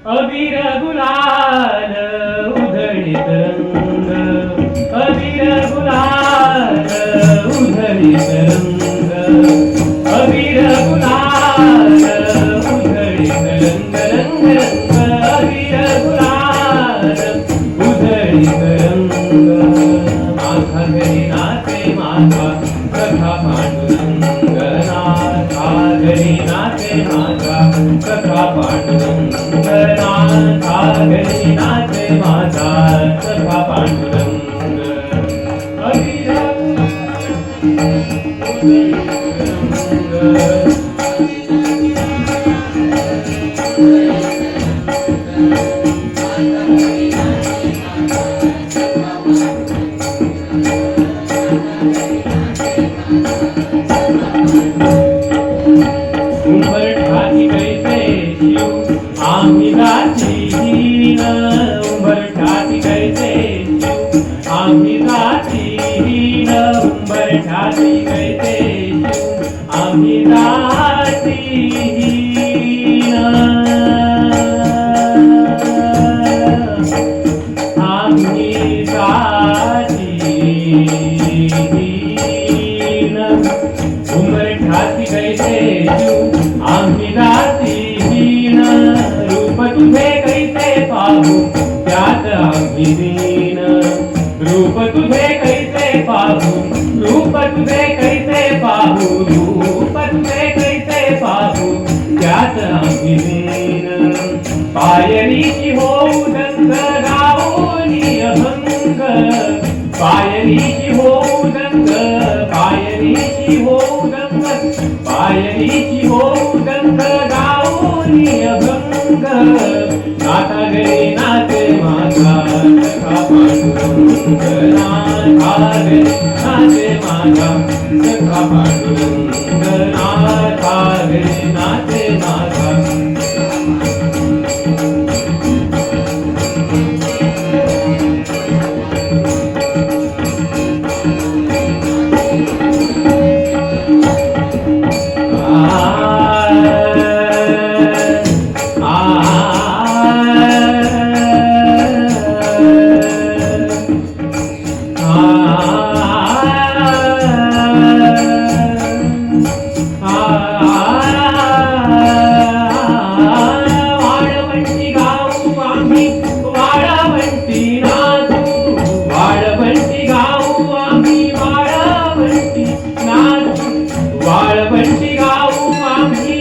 अबीर गुलाल उधळीत रंग, अबीर गुलाल उधळीत रंग, अबीर गुलाल उधळीत रंग, रंग रंग अबीर गुलाल उधळीत रंग. माझा घरी नाचे माझा कथा पांडुरंग, नाथा घरी नाचे माझा कथा पांडुरंग, नाथा घरी नाचे माझा कथा पांडुरंग. अबीर उंबरठाती कैसे शिव आम्ही जातीहीन, उंबरठाती कैसे शिव आम्ही जातीहीन, उंबरठाती कैसे शिव आम्ही जातीहीन. आम्ही जातीहीन, उंबरठाती कैसे शिव आम्ही जातीहीन, रूप तुझे कैसे पाहू त्यात आम्ही दीन, रूप तुझे कैसे पाहू, रूप तुझे कैसे पाहू, रूप तुझे कैसे पाहू त्यात आम्ही दीन. पायरीची होऊ दंग गाऊनी अभंग, पायरीची होऊ दंग, पायरीची होऊ दंग, पायरीची होऊ दंग गाऊनी अभंग. नाथा घरी नाचे माझा कथा पांडुरंग, नाथा घरी नाचे माझा कथा पांडुरंग, नाथा घरी नाचे माझा. वाळवंटी गाऊ आम्ही वाळवंटी नाचू, वाळवंटी गाऊ आम्ही वाळवंटी नाचू, वाळवंटी गाऊ आम्ही